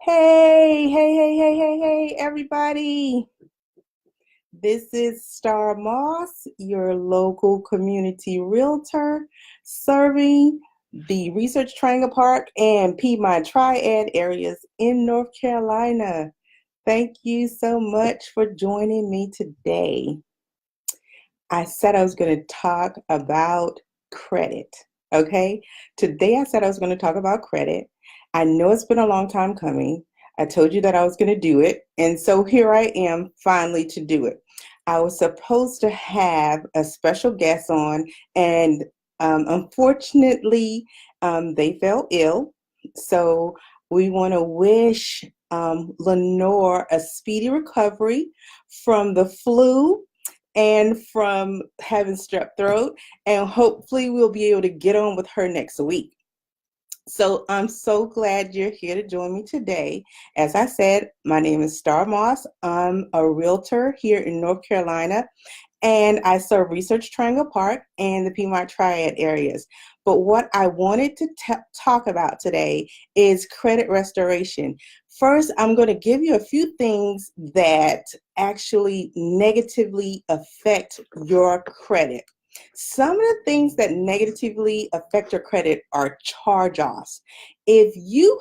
Hey, everybody. This is Star Moss, your local community realtor, serving the Research Triangle Park and Piedmont Triad areas in North Carolina. Thank you so much for joining me today. I said I was going to talk about credit. Okay. Today I said I was going to talk about credit. I know it's been a long time coming. I told you that I was going to do it. And so here I am finally to do it. I was supposed to have a special guest on, and unfortunately, they fell ill. So we want to wish Lenore a speedy recovery from the flu and from having strep throat, and hopefully we'll be able to get on with her next week. So I'm so glad you're here to join me today. As I said, my name is Star Moss. I'm a realtor here in North Carolina, and I serve Research Triangle Park and the Piedmont Triad areas. But what I wanted to talk about today is credit restoration. First, I'm going to give you a few things that actually negatively affect your credit. Some of the things that negatively affect your credit are charge-offs. If you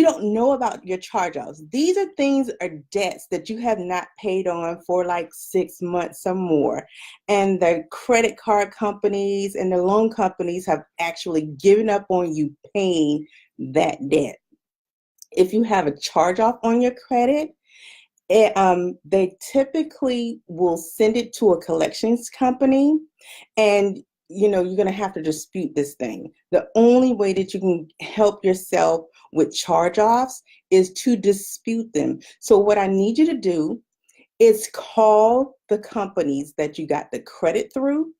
don't know about your charge-offs. These are things or debts that you have not paid on for like 6 months or more. And the credit card companies and the loan companies have actually given up on you paying that debt. If you have a charge-off on your credit, they typically will send it to a collections company, and you're going to have to dispute this thing. The only way that you can help yourself with charge-offs is to dispute them. So what I need you to do is call the companies that you got the credit through,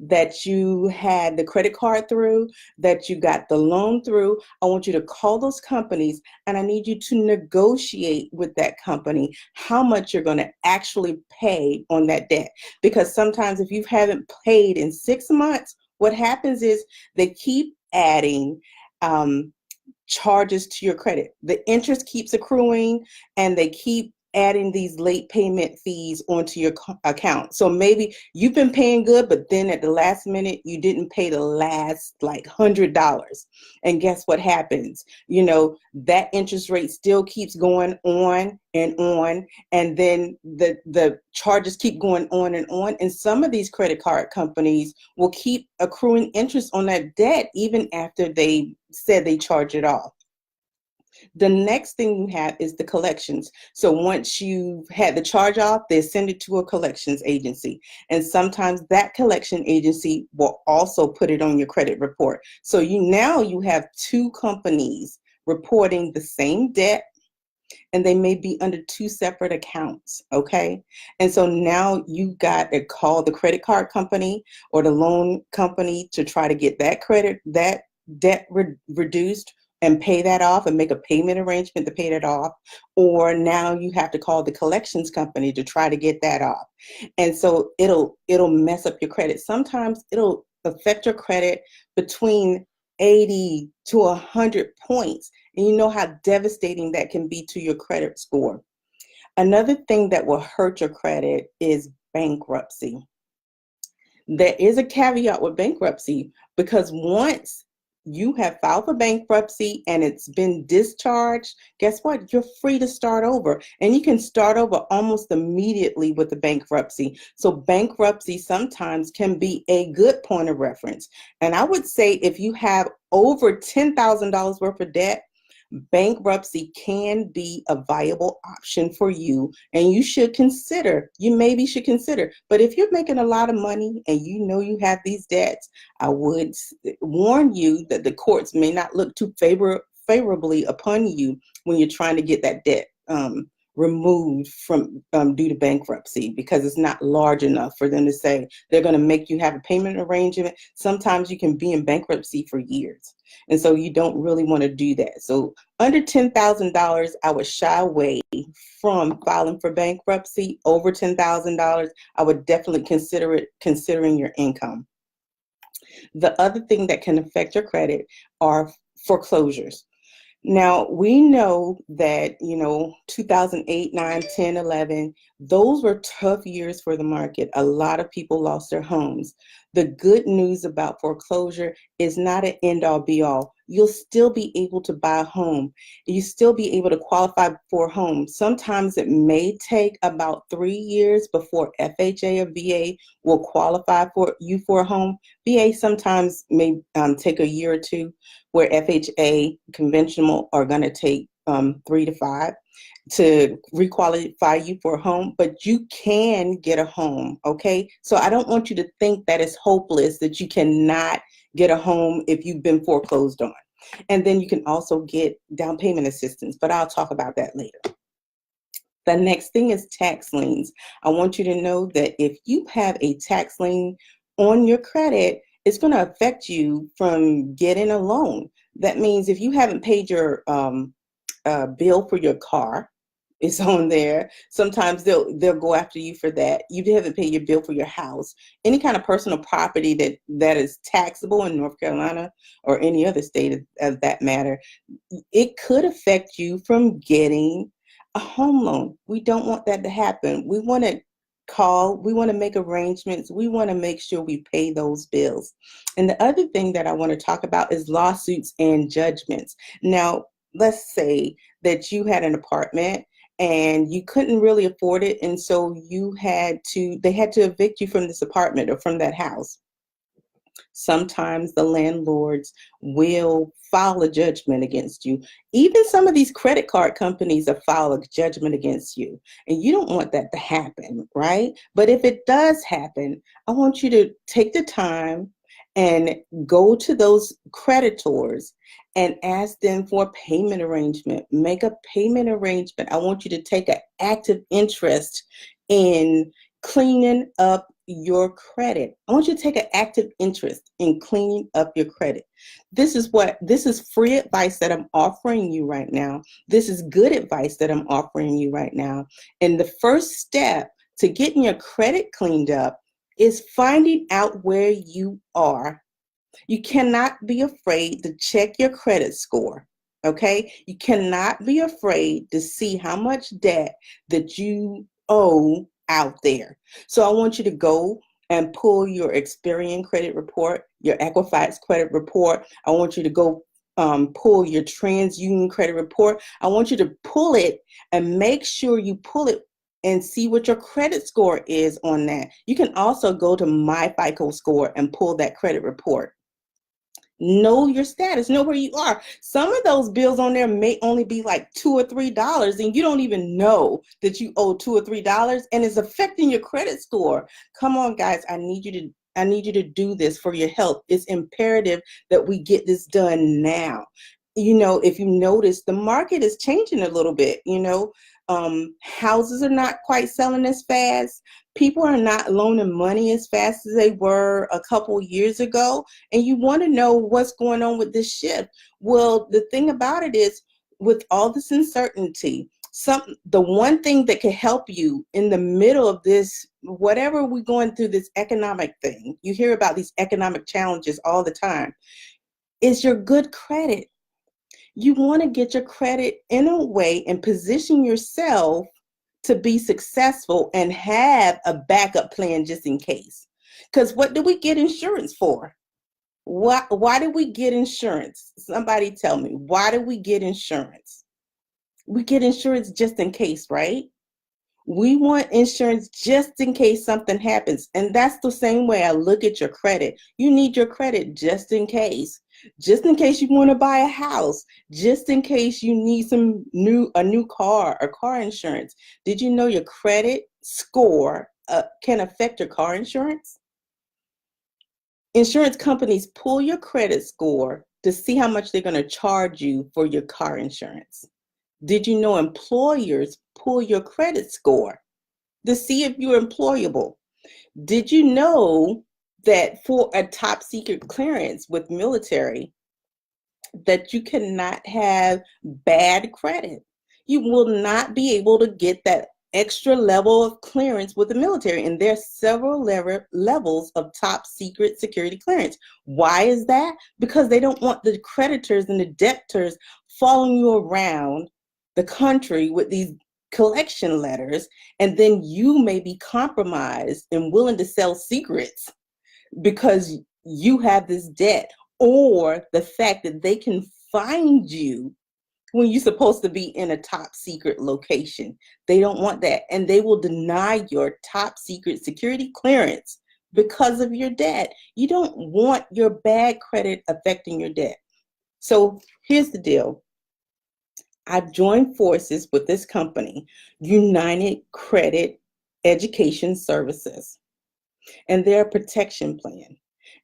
that you had the credit card through, that you got the loan through. I want you to call those companies, and I need you to negotiate with that company how much you're going to actually pay on that debt. Because sometimes if you haven't paid in 6 months, what happens is they keep adding charges to your credit. The interest keeps accruing, and they keep adding these late payment fees onto your account. So maybe you've been paying good, but then at the last minute, you didn't pay the last like $100. And guess what happens? That interest rate still keeps going on and on. And then the charges keep going on and on. And some of these credit card companies will keep accruing interest on that debt even after they said they charge it off. The next thing you have is the collections. So once you've had the charge off, they send it to a collections agency. And sometimes that collection agency will also put it on your credit report. So you have two companies reporting the same debt, and they may be under two separate accounts, okay? And so now you got to call the credit card company or the loan company to try to get that debt reduced and pay that off and make a payment arrangement to pay that off. Or now you have to call the collections company to try to get that off. And so it'll mess up your credit. Sometimes it'll affect your credit between 80 to 100 points. And you know how devastating that can be to your credit score. Another thing that will hurt your credit is bankruptcy. There is a caveat with bankruptcy, because once you have filed for bankruptcy and it's been discharged, guess what? You're free to start over. And you can start over almost immediately with the bankruptcy. So bankruptcy sometimes can be a good point of reference. And I would say if you have over $10,000 worth of debt, bankruptcy can be a viable option for you, and you maybe should consider. But if you're making a lot of money and you have these debts, I would warn you that the courts may not look too favorably upon you when you're trying to get that debt removed from due to bankruptcy, because it's not large enough for them to say they're going to make you have a payment arrangement. Sometimes you can be in bankruptcy for years, and so you don't really want to do that. So under $10,000, I would shy away from filing for bankruptcy. Over $10,000, I would definitely consider it, considering your income. The other thing that can affect your credit are foreclosures. Now, we know that, 2008, 9, 10, 11, those were tough years for the market. A lot of people lost their homes. The good news about foreclosure is not an end all be all. You'll still be able to buy a home. You still be able to qualify for a home. Sometimes it may take about 3 years before FHA or VA will qualify for you for a home. VA sometimes may take a year or two, where FHA conventional are going to take 3 to 5 to requalify you for a home, but you can get a home, okay? So I don't want you to think that it's hopeless, that you cannot get a home if you've been foreclosed on. And then you can also get down payment assistance, but I'll talk about that later. The next thing is tax liens. I want you to know that if you have a tax lien on your credit, it's going to affect you from getting a loan. That means if you haven't paid your bill for your car, it's on there. Sometimes they'll go after you for that. You haven't paid your bill for your house. Any kind of personal property that is taxable in North Carolina or any other state of that matter, it could affect you from getting a home loan. We don't want that to happen. We want to we want to make arrangements. We want to make sure we pay those bills. And the other thing that I want to talk about is lawsuits and judgments. Now, let's say that you had an apartment and you couldn't really afford it, and so they had to evict you from this apartment or from that house. Sometimes the landlords will file a judgment against you. Even some of these credit card companies have filed a judgment against you, and you don't want that to happen, right? But if it does happen, I want you to take the time and go to those creditors and ask them for a payment arrangement. Make a payment arrangement. I want you to take an active interest in cleaning up your credit. I want you to take an active interest in cleaning up your credit. This is free advice that I'm offering you right now. This is good advice that I'm offering you right now. And the first step to getting your credit cleaned up is finding out where you are. You cannot be afraid to check your credit score. Okay? You cannot be afraid to see how much debt that you owe out there. So I want you to go and pull your Experian credit report, your Equifax credit report. I want you to go pull your TransUnion credit report. I want you to pull it and make sure you pull it and see what your credit score is on that. You can also go to My FICO Score and pull that credit report. Know your status, know where you are. Some of those bills on there may only be like $2 or $3, and you don't even know that you owe $2 or $3, and it's affecting your credit score. Come on, guys, I need you to do this for your health. It's imperative that we get this done now. If you notice, the market is changing a little bit. Houses are not quite selling as fast. People are not loaning money as fast as they were a couple years ago. And you want to know what's going on with this shift. Well, the thing about it is, with all this uncertainty, the one thing that can help you in the middle of this, whatever we're going through, this economic thing, you hear about these economic challenges all the time, is your good credit. You want to get your credit in a way and position yourself to be successful and have a backup plan just in case. Because what do we get insurance for? Why do we get insurance? Somebody tell me, why do we get insurance? We get insurance just in case, right? We want insurance just in case something happens. And that's the same way I look at your credit. You need your credit just in case. Just in case you want to buy a house, just in case you need a new car or car insurance. Did you know your credit score can affect your car insurance? Insurance companies pull your credit score to see how much they're going to charge you for your car insurance. Did you know employers pull your credit score to see if you're employable? Did you know that for a top secret clearance with military, that you cannot have bad credit? You will not be able to get that extra level of clearance with the military, and there are several levels of top secret security clearance. Why is that? Because they don't want the creditors and the debtors following you around the country with these collection letters, and then you may be compromised and willing to sell secrets because you have this debt, or the fact that they can find you when you're supposed to be in a top secret location. They don't want that. And they will deny your top secret security clearance because of your debt. You don't want your bad credit affecting your debt. So here's the deal. I've joined forces with this company, United Credit Education Services, and their protection plan.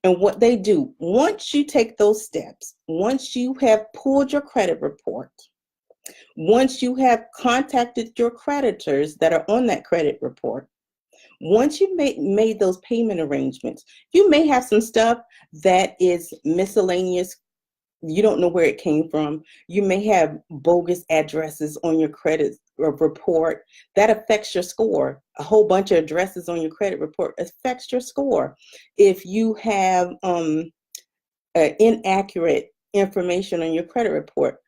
And what they do, once you take those steps, once you have pulled your credit report, once you have contacted your creditors that are on that credit report, once you've made those payment arrangements, you may have some stuff that is miscellaneous. You don't know where it came from. You may have bogus addresses on your credit report. That affects your score. A whole bunch of addresses on your credit report affects your score. If you have inaccurate information on your credit report,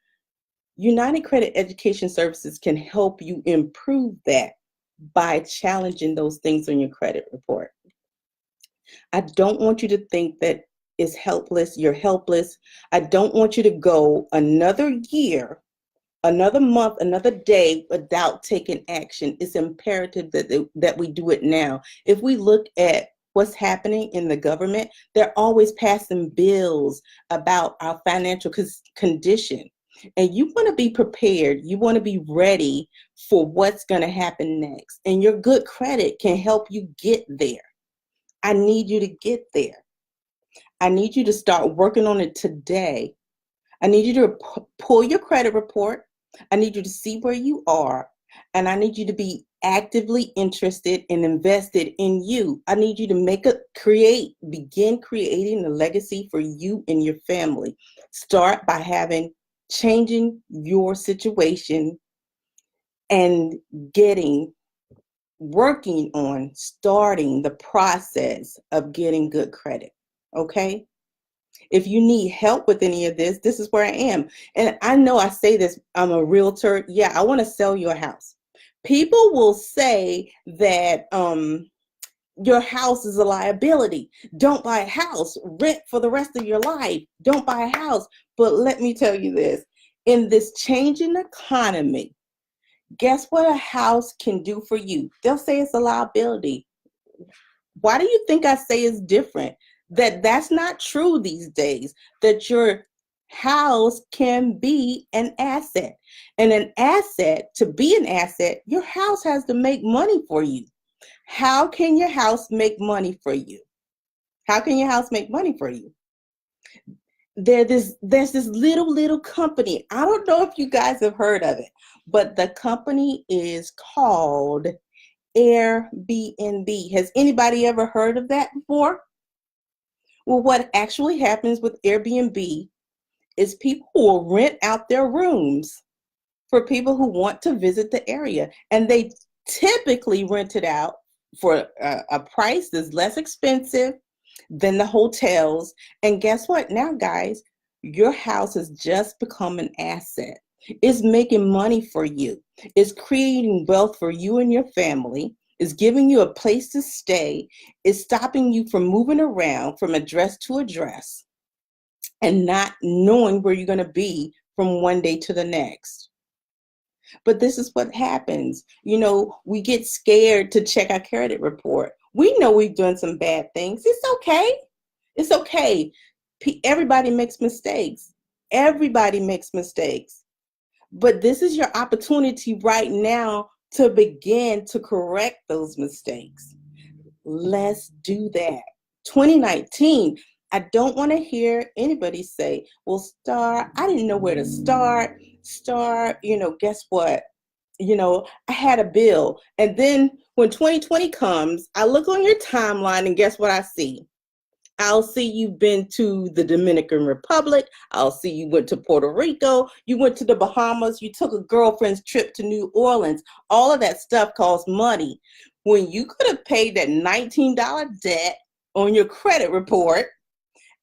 United Credit Education Services can help you improve that by challenging those things on your credit report. I don't want you to think that it's helpless, you're helpless. I don't want you to go another year, another month, another day without taking action. It's imperative that we do it now. If we look at what's happening in the government, they're always passing bills about our financial condition. And you want to be prepared. You want to be ready for what's going to happen next. And your good credit can help you get there. I need you to get there. I need you to start working on it today. I need you to pull your credit report. I need you to see where you are. And I need you to be actively interested and invested in you. I need you to begin creating a legacy for you and your family. Start by changing your situation and working on starting the process of getting good credit. Okay? If you need help with any of this, this is where I am. And I know I say this, I'm a realtor. Yeah, I want to sell your house. People will say that your house is a liability. Don't buy a house. Rent for the rest of your life. Don't buy a house. But let me tell you this. In this changing economy, guess what a house can do for you? They'll say it's a liability. Why do you think I say it's different? That's not true these days, that your house can be an asset. And an asset, to be an asset, your house has to make money for you. How can your house make money for you? How can your house make money for you? There's this little company. I don't know if you guys have heard of it, but the company is called Airbnb. Has anybody ever heard of that before? Well, what actually happens with Airbnb is people will rent out their rooms for people who want to visit the area. And they typically rent it out for a price that's less expensive than the hotels. And guess what? Now, guys, your house has just become an asset. It's making money for you. It's creating wealth for you and your family. It's giving you a place to stay. It's stopping you from moving around from address to address and not knowing where you're going to be from one day to the next. But this is what happens. You know, we get scared to check our credit report. We know we've done some bad things. It's okay. It's okay. Everybody makes mistakes. Everybody makes mistakes. But this is your opportunity right now to begin to correct those mistakes. Let's do that. 2019, I don't want to hear anybody say, well, Star, I didn't know where to start. Star, guess what? I had a bill. And then when 2020 comes, I look on your timeline and guess what I see? I'll see you've been to the Dominican Republic. I'll see you went to Puerto Rico. You went to the Bahamas. You took a girlfriend's trip to New Orleans. All of that stuff costs money. When you could have paid that $19 debt on your credit report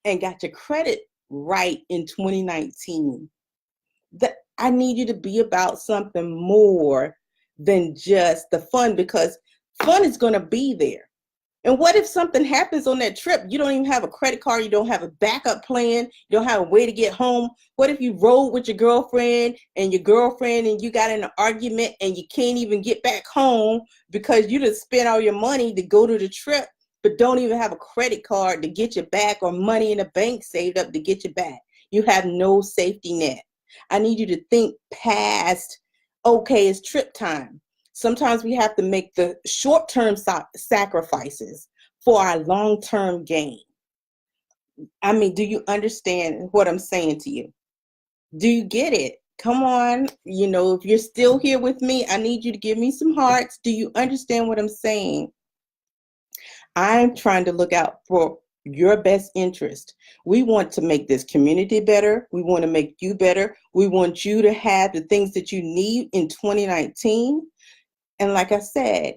and got your credit right in 2019, that I need you to be about something more than just the fun, because fun is going to be there. And what if something happens on that trip? You don't even have a credit card. You don't have a backup plan. You don't have a way to get home. What if you rode with your girlfriend and you got in an argument and you can't even get back home because you just spent all your money to go to the trip, but don't even have a credit card to get you back or money in the bank saved up to get you back? You have no safety net. I need you to think past, okay, it's trip time. Sometimes we have to make the short-term sacrifices for our long-term gain. I mean, do you understand what I'm saying to you? Do you get it? Come on. You know, if you're still here with me, I need you to give me some hearts. Do you understand what I'm saying? I'm trying to look out for your best interest. We want to make this community better. We want to make you better. We want you to have the things that you need in 2019. And like I said,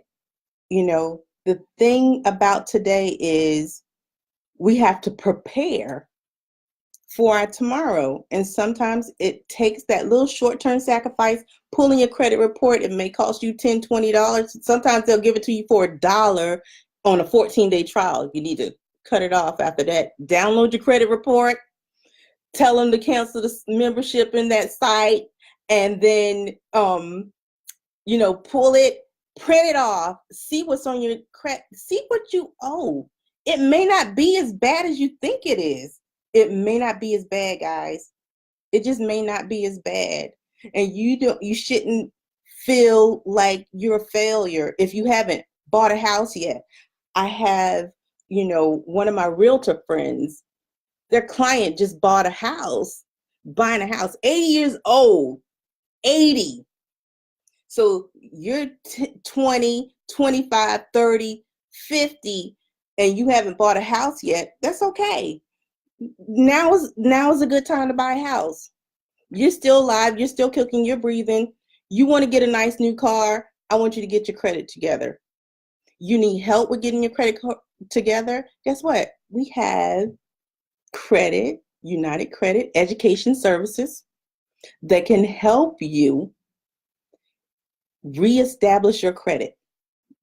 you know, the thing about today is we have to prepare for our tomorrow. And sometimes it takes that little short-term sacrifice, pulling your credit report. It may cost you $10, $20. Sometimes they'll give it to you for $1 on a 14-day trial. You need to cut it off after that. Download your credit report, tell them to cancel the membership in that site, and then you know, pull it, print it off, see what's on your credit, see what you owe. It may not be as bad as you think it is. It may not be as bad, guys. It just may not be as bad. And you shouldn't feel like you're a failure if you haven't bought a house yet. I have, you know, one of my realtor friends, their client just bought a house, buying a house, 80 years old, 80. So you're 20, 25, 30, 50, and you haven't bought a house yet. That's okay. Now is a good time to buy a house. You're still alive. You're still cooking. You're breathing. You want to get a nice new car. I want you to get your credit together. You need help with getting your credit together. Guess what? We have credit, United Credit Education Services that can help you reestablish your credit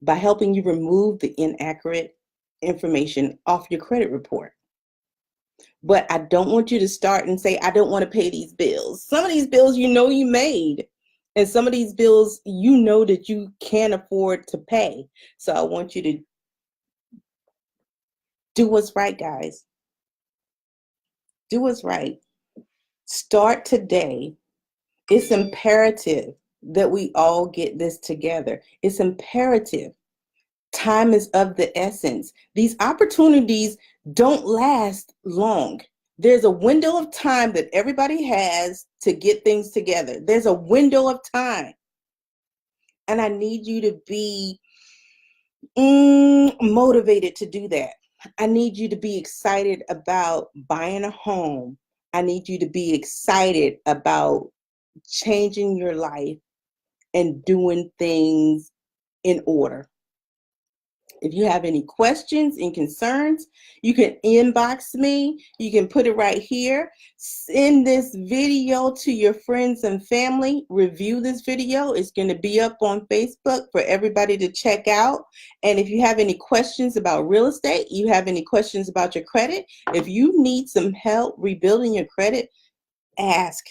by helping you remove the inaccurate information off your credit report. But I don't want you to start and say, I don't want to pay these bills. Some of these bills you know you made, and some of these bills you know that you can't afford to pay. So I want you to do what's right, guys. Do what's right. Start today. It's imperative that we all get this together. It's imperative. Time is of the essence. These opportunities don't last long. There's a window of time that everybody has to get things together. There's a window of time. And I need you to be motivated to do that. I need you to be excited about buying a home. I need you to be excited about changing your life and doing things in order. If you have any questions and concerns, you can inbox me. You can put it right here. Send this video to your friends and family. Review this video. It's going to be up on Facebook for everybody to check out. And if you have any questions about real estate, you have any questions about your credit, if you need some help rebuilding your credit, ask.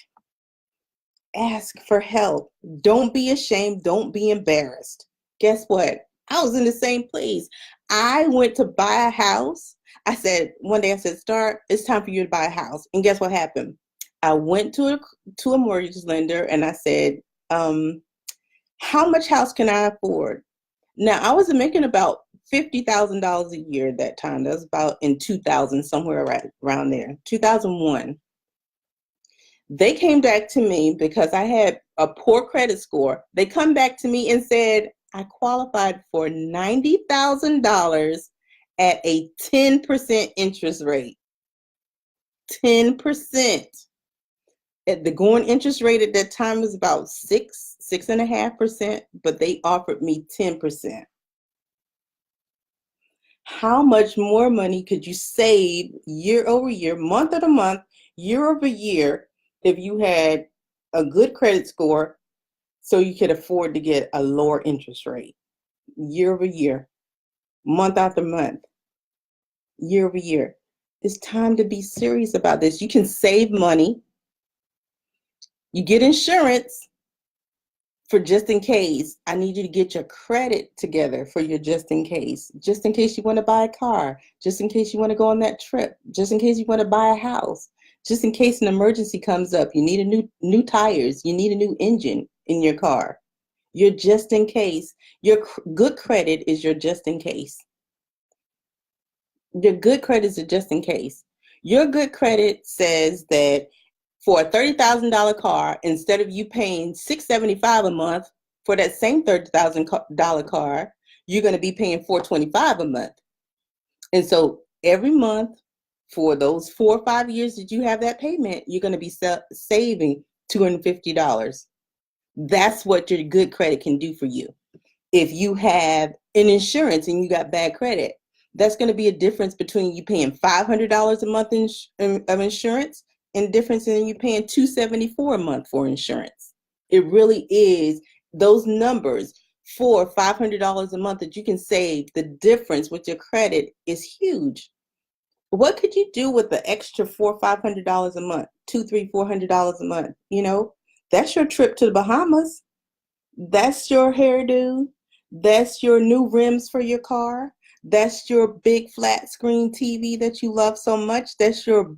Ask for help. Don't be ashamed. Don't be embarrassed. Guess what? I was in the same place. I went to buy a house. One day I said, Star, it's time for you to buy a house. And guess what happened? I went to a mortgage lender and I said, how much house can I afford? Now, I was making about $50,000 a year at that time. That was about in 2000, somewhere right around there, 2001. They came back to me because I had a poor credit score. They come back to me and said, I qualified for $90,000 at a 10% interest rate. 10%. The going interest rate at that time was about 6.5%, but they offered me 10%. How much more money could you save year over year, month over month, year over year, if you had a good credit score so you could afford to get a lower interest rate year over year, month after month, year over year? It's time to be serious about this. You can save money. You get insurance for just in case. I need you to get your credit together for your just in case you want to buy a car, just in case you want to go on that trip, just in case you want to buy a house, just in case an emergency comes up, you need a new tires, you need a new engine in your car. Your just in case. Your good credit is your just in case. Your good credit is a just in case. Your good credit says that for a $30,000 car, instead of you paying $675 a month for that same $30,000 car, you're going to be paying $425 a month. And so every month for those 4 or 5 years that you have that payment, you're going to be saving $250. That's what your good credit can do for you. If you have an insurance and you got bad credit, that's going to be a difference between you paying $500 a month of insurance and difference in you paying $274 a month for insurance. It really is those numbers, $400 or $500 a month that you can save. The difference with your credit is huge. What could you do with the extra $400 or $500 a month, $200, $300, $400 a month? You know, that's your trip to the Bahamas. That's your hairdo. That's your new rims for your car. That's your big flat screen TV that you love so much. That's your,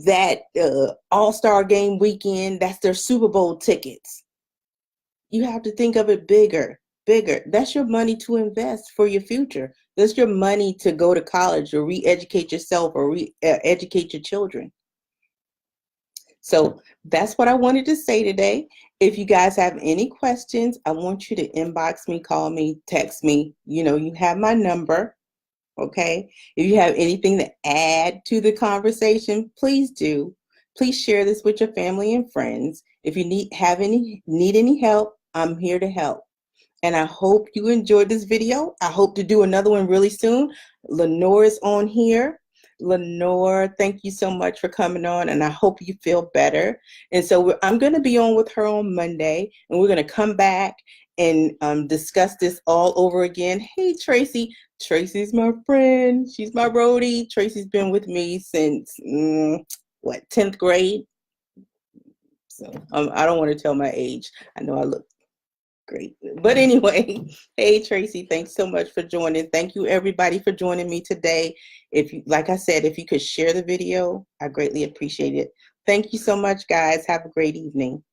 that All-Star game weekend. That's their Super Bowl tickets. You have to think of it bigger. That's your money to invest for your future. That's your money to go to college or re-educate yourself or educate your children. So that's what I wanted to say today. If you guys have any questions, I want you to inbox me, call me, text me. You have my number, okay? If you have anything to add to the conversation, please do. Please share this with your family and friends. If you need any help, I'm here to help. And I hope you enjoyed this video. I hope to do another one really soon. Lenore is on here. Lenore, thank you so much for coming on, and I hope you feel better. And so I'm going to be on with her on Monday, and we're going to come back and discuss this all over again. Hey, Tracy. Tracy's my friend. She's my roadie. Tracy's been with me since, 10th grade? So I don't want to tell my age. I know I look great. But anyway, hey, Tracy, thanks so much for joining. Thank you, everybody, for joining me today. Like I said, if you could share the video, I greatly appreciate it. Thank you so much, guys. Have a great evening.